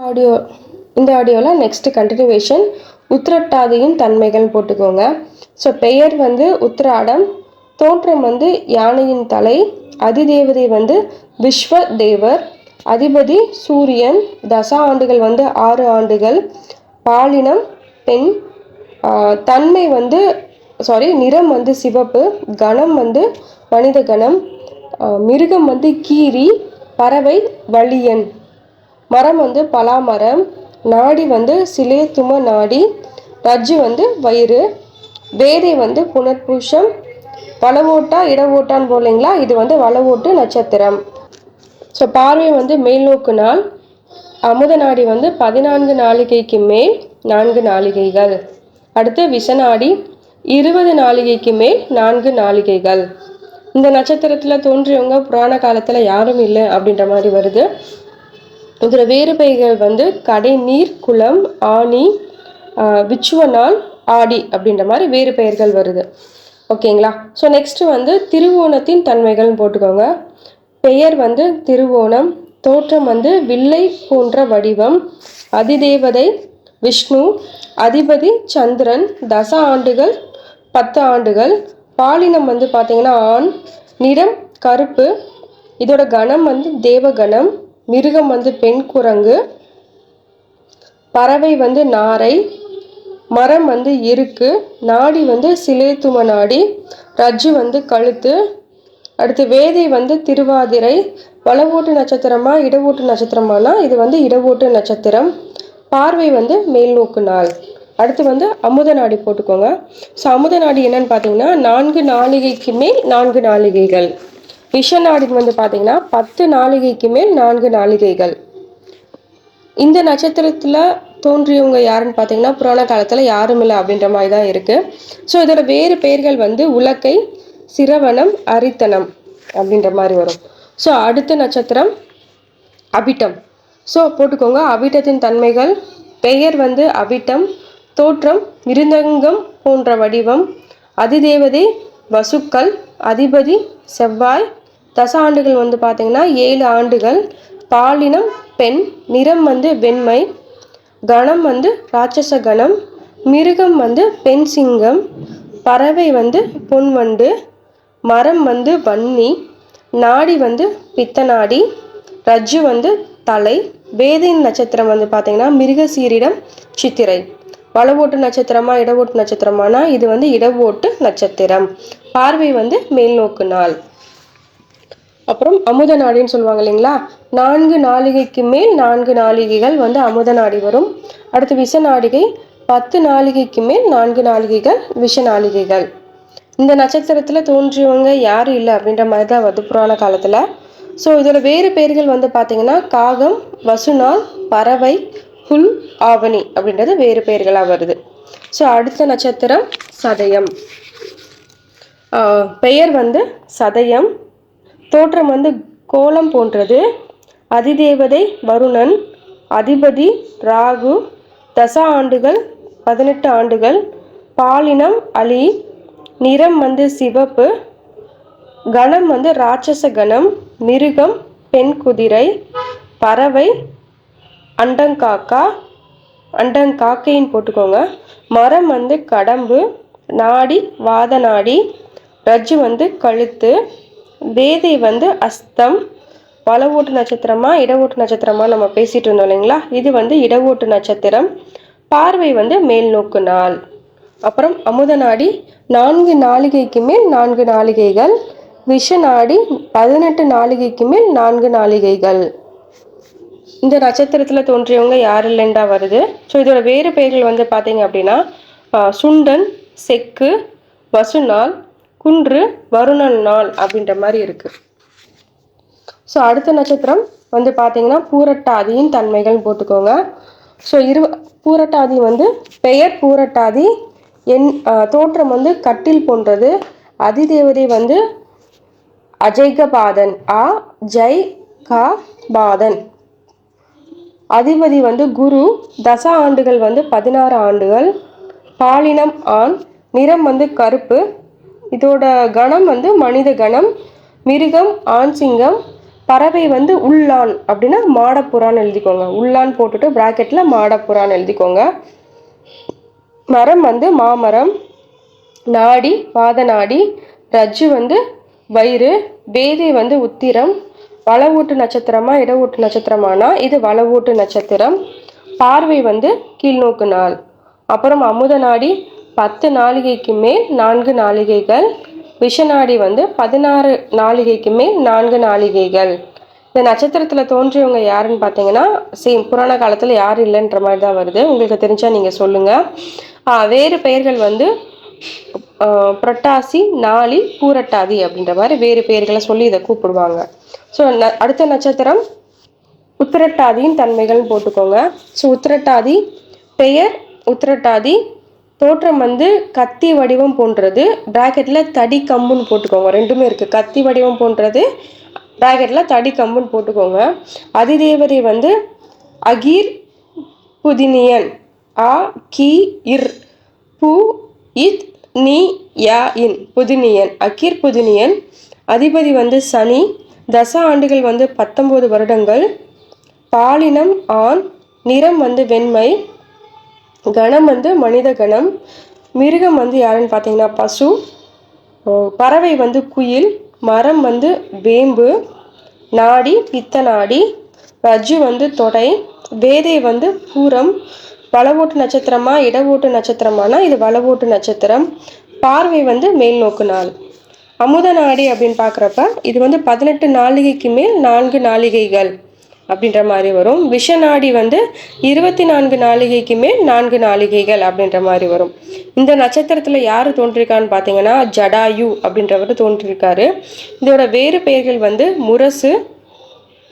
Audio இந்த ஆடியோவில் next continuation உத்திரட்டாதியின் தன்மைகள் போட்டுக்கோங்க. ஸோ பெயர் வந்து உத்திராடம், தோற்றம் வந்து யானையின் தலை, அதிதேவதை வந்து விஸ்வ தேவர், அதிபதி சூரியன், தசா ஆண்டுகள் வந்து 6 ஆண்டுகள், பாலினம் பெண், தன்மை வந்து நிறம் வந்து சிவப்பு, கணம் வந்து மனித கணம், மிருகம் வந்து கீரி, பறவை வலியன், மரம் வந்து பலாமரம், நாடி வந்து சிலேத்தும நாடி, ரஜ்ஜு வந்து வயிறு, வேதை வந்து புனர்பூஷம், வளவோட்டா இடவோட்டான்னு போலீங்களா, இது வந்து வளவோட்டு நட்சத்திரம். ஸோ பார்வை வந்து மேல்நோக்கு நாள். அமுத நாடி வந்து 14 நாளிகைக்கு மேல் 4 நாளிகைகள். அடுத்து விஷநாடி 20 நாளிகைக்கு மேல் 4 நாளிகைகள். இந்த நட்சத்திரத்தில் தோன்றியவங்க புராண காலத்தில் யாரும் இல்லை அப்படின்ற மாதிரி வருது. இதில் வேறு பெயர்கள் வந்து கடை நீர் குளம், ஆணி, விச்சுவநாள், ஆடி அப்படின்ற மாதிரி வேறு பெயர்கள் வருது. ஓகேங்களா? ஸோ நெக்ஸ்ட்டு வந்து திருவோணத்தின் தன்மைகள்னு போட்டுக்கோங்க. பெயர் வந்து திருவோணம், தோற்றம் வந்து வில்லை போன்ற வடிவம், அதிதேவதை விஷ்ணு, அதிபதி சந்திரன், தச ஆண்டுகள் 10 ஆண்டுகள், பாலினம் வந்து பார்த்திங்கன்னா ஆண், நிறம் கருப்பு, இதோட கணம் வந்து தேவகணம், மிருகம் வந்து பெண் குரங்கு, பறவை வந்து நாரை, மரம் வந்து இருக்கு, நாடி வந்து சிலேத்தும நாடி, ரஜ்ஜு வந்து கழுத்து. அடுத்து வேதை வந்து திருவாதிரை. வளவோட்டு நட்சத்திரமா இடவோட்டு நட்சத்திரமானா இது வந்து இடவோட்டு நட்சத்திரம். பார்வை வந்து மேல்நோக்கு நாள். அடுத்து வந்து அமுத நாடி போட்டுக்கோங்க. ஸோ அமுத நாடி என்னன்னு பார்த்தீங்கன்னா 4 நாளிகைக்கு மேல் 4 நாளிகைகள். விஷநாடி வந்து பார்த்தீங்கன்னா 10 நாளிகைக்கு மேல் 4 நாளிகைகள். இந்த நட்சத்திரத்தில் தோன்றியவங்க யாருன்னு பார்த்தீங்கன்னா புராண காலத்தில் யாரும் இல்லை அப்படின்ற மாதிரி தான் இருக்குது. ஸோ இதோட வேறு பெயர்கள் வந்து உலக்கை, சிரவணம், அரித்தனம் அப்படின்ற மாதிரி வரும். ஸோ அடுத்த நட்சத்திரம் அவிட்டம். ஸோ போட்டுக்கோங்க. அவிட்டத்தின் தன்மைகள்: பெயர் வந்து அவிட்டம், தோற்றம் மிருதங்கம் போன்ற வடிவம், அதிதேவதை வசுக்கள், அதிபதி செவ்வாய், தச ஆண்டுகள் வந்து பார்த்திங்கன்னா 7 ஆண்டுகள், பாலினம் பெண், நிறம் வந்து வெண்மை, கணம் வந்து ராட்சச கணம், மிருகம் வந்து பெண் சிங்கம், பறவை வந்து பொன்வண்டு, மரம் வந்து வன்னி, நாடி வந்து பித்தநாடி, ரஜ்ஜு வந்து தலை. வேதையின் நட்சத்திரம் வந்து பார்த்திங்கன்னா மிருகசீரிடம் சித்திரை. வளவோட்டு நட்சத்திரமா இடவோட்டு நட்சத்திரமானா இது வந்து இடவோட்டு நட்சத்திரம். பார்வை வந்து மேல்நோக்கு நாள். அப்புறம் அமுத நாடின்னு சொல்லுவாங்க இல்லைங்களா, 4 நாளிகைக்கு மேல் 4 நாளிகைகள் வந்து அமுத நாடி வரும். அடுத்து விஷ நாளிகை 10 நாளிகைக்கு மேல் 4 நாளிகைகள் விஷ நாளிகைகள். இந்த நட்சத்திரத்தில் தோன்றியவங்க யாரும் இல்லை அப்படின்ற மாதிரி தான் வருது புராண காலத்தில். ஸோ இதோட வேறு பெயர்கள் வந்து பார்த்திங்கன்னா காகம், வசுநாள், பறவை, புல், ஆவணி அப்படின்றது வேறு பெயர்களாக வருது. ஸோ அடுத்த நட்சத்திரம் சதயம். பெயர் வந்து சதயம், தோற்றம் வந்து கோலம் போன்றது, அதிதேவதை வருணன், அதிபதி ராகு, தச ஆண்டுகள் 18 ஆண்டுகள், பாலினம் அலி, நிறம் வந்து சிவப்பு, கணம் வந்து ராட்சச கணம், மிருகம் பெண் குதிரை, பறவை அண்டங்காக்கைன்னு போட்டுக்கோங்க. மரம் வந்து கடம்பு, நாடி வாத நாடி, ரஜ்ஜு வந்து கழுத்து, வேதை வந்து அஸ்தம். வளவோட்டு நட்சத்திரமா இடவோட்டு நட்சத்திரமா நம்ம பேசிட்டு இருந்தோம் இல்லைங்களா, இது வந்து இடவோட்டு நட்சத்திரம். பார்வை வந்து மேல்நோக்கு நாள். அப்புறம் அமுத நாடி 4 நாளிகைக்கு மேல் 4 நாளிகைகள், விஷ நாடி 18 நாளிகைக்கு மேல் 4 நாளிகைகள். இந்த நட்சத்திரத்தில் தோன்றியவங்க யார் இல்லைண்டா வருது. ஸோ இதோட வேறு பெயர்கள் வந்து பார்த்தீங்க அப்படின்னா சுண்டன், செக்கு, வசுநாள், குன்று, வருணன் நாள் அப்படின்ற மாதிரி இருக்கு. ஸோ அடுத்த நட்சத்திரம் வந்து பார்த்தீங்கன்னா பூரட்டாதியின் தன்மைகள் போட்டுக்கோங்க. ஸோ பூரட்டாதி வந்து பெயர் பூரட்டாதி, தோற்றம் வந்து கட்டில் போன்றது, அதிதேவதை வந்து அஜைகபாதன், பாதன், அதிபதி வந்து குரு, தச ஆண்டுகள் வந்து 16 ஆண்டுகள், பாலினம் ஆண், நிறம் வந்து கருப்பு, இதோட கணம் வந்து மனித கணம், மிருகம் ஆண் சிங்கம், பறவை வந்து உள்ளான் அப்படின்னா மாடப்புறான்னு எழுதிக்கோங்க. உள்ளான் போட்டுட்டு ப்ராக்கெட்டில் மாடப்புறான்னு எழுதிக்கோங்க. மரம் வந்து மாமரம், நாடி பாத நாடி, ரஜ்ஜு வந்து வயிறு, வேதை வந்து உத்திரம், வளவூட்டு நட்சத்திரமா இடவூட்டு நட்சத்திரமானா இது வளவூட்டு நட்சத்திரம். பார்வை வந்து கீழ்நோக்கு நாள். அப்புறம் அமுத நாடி 10 நாளிகைக்கு மேல் 4 நாளிகைகள். விஷநாடி வந்து 16 நாளிகைக்கு மேல் 4 நாளிகைகள். இந்த நட்சத்திரத்தில் தோன்றியவங்க யாருன்னு பார்த்தீங்கன்னா சேம் புராண காலத்தில் யாரும் இல்லைன்ற மாதிரி தான் வருது. உங்களுக்கு தெரிஞ்சா நீங்கள் சொல்லுங்கள். வேறு பெயர்கள் வந்து புரட்டாசி, நாளி, பூரட்டாதி அப்படின்ற மாதிரி வேறு பெயர்களை சொல்லி இதை கூப்பிடுவாங்க. ஸோ அடுத்த நட்சத்திரம் உத்திரட்டாதியின் தன்மைகள்னு போட்டுக்கோங்க. ஸோ உத்திரட்டாதி பெயர் உத்திரட்டாதி, தோற்றம் வந்து கத்தி வடிவம் போன்றது, ப்ராக்கெட்டில் தடி கம்புன்னு போட்டுக்கோங்க. ரெண்டுமே இருக்குது, கத்தி வடிவம் போன்றது ப்ராக்கெட்டில் தடி கம்புன்னு போட்டுக்கோங்க. அதிதேவதை வந்து அகீர் புதினியன், ஆ கி இர் பு இத் நீ யா இன் புதினியன், அகீர் புதினியன். அதிபதி வந்து சனி. தச ஆண்டுகள் வந்து 19 வருடங்கள். பாலினம் ஆண். நிறம் வந்து வெண்மை. கணம் வந்து மனித கணம். மிருகம் வந்து யாருன்னு பார்த்தீங்கன்னா பசு. பறவை வந்து குயில். மரம் வந்து வேம்பு. நாடி பித்த நாடி. ரஜ்ஜு வந்து தொடை. வேதை வந்து பூரம். வளவூட்டு நட்சத்திரமா இடவூட்டு நட்சத்திரமானா இது வளவூட்டு நட்சத்திரம். பார்வை வந்து மேல் நோக்கு நாள். அமுத நாடி அப்படின்னு பார்க்குறப்ப இது வந்து 18 நாளிகைக்கு மேல் 4 நாளிகைகள் அப்படின்ற மாதிரி வரும். விஷநாடி வந்து 24 நாளிகைக்கு மேல் 4 நாளிகைகள் அப்படின்ற மாதிரி வரும். இந்த நட்சத்திரத்தில் யார் தோன்றிருக்கான்னு பார்த்தீங்கன்னா ஜடாயு அப்படின்றவர் தோன்றிருக்காரு. இதோட வேறு பெயர்கள் வந்து முரசு,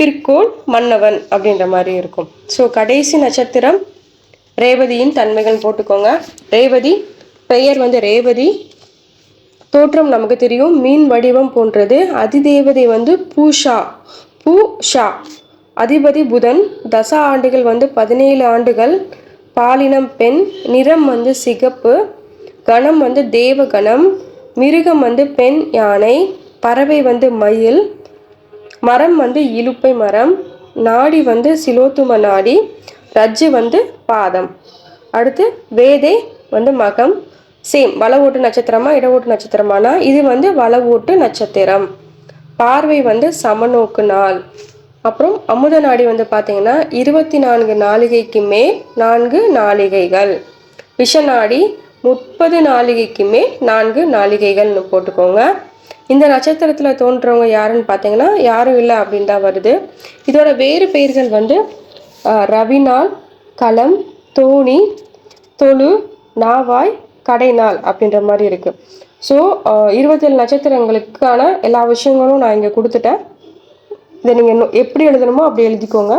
பிற்கோள், மன்னவன் அப்படின்ற மாதிரி இருக்கும். ஸோ கடைசி நட்சத்திரம் ரேவதியின் தன்மைகள் போட்டுக்கோங்க. ரேவதி பெயர் வந்து ரேவதி, தோற்றம் நமக்கு தெரியும் மீன் வடிவம் போன்றது. அதிதேவதை வந்து பூஷா. அதிபதி புதன். தச ஆண்டுகள் வந்து 17 ஆண்டுகள். பாலினம் பெண். நிறம் வந்து சிகப்பு. கணம் வந்து தேவகணம். மிருகம் வந்து பெண் யானை. பறவை வந்து மயில். மரம் வந்து இலுப்பை மரம். நாடி வந்து சிலோத்தும நாடி. ரஜ்ஜு வந்து பாதம். அடுத்து வேதை வந்து மகம். சேம் வளவூட்டு நட்சத்திரமா இடவூட்டு நட்சத்திரமானா இது வந்து வளவூட்டு நட்சத்திரம். பார்வை வந்து சமநோக்கு நாள். அப்புறம் அமுத நாடி வந்து பார்த்தீங்கன்னா 24 நாளிகைக்கு மேல் 4 நாளிகைகள். விஷநாடி 30 நாளிகைக்கு மேல் 4 நாளிகைகள்னு போட்டுக்கோங்க. இந்த நட்சத்திரத்தில் தோன்றவங்க யாருன்னு பார்த்தீங்கன்னா யாரும் இல்லை அப்படின்னு தான் வருது. இதோட வேறு பெயர்கள் வந்து ரவிநாள், களம், தோணி, தொழு, நாவாய், கடைநாள் அப்படின்ற மாதிரி இருக்குது. ஸோ 27 நட்சத்திரங்களுக்கான எல்லா விஷயங்களும் நான் இங்கே கொடுத்துட்டேன். இதை நீங்கள் எப்படி எழுதணுமோ அப்படி எழுதிக்கோங்க.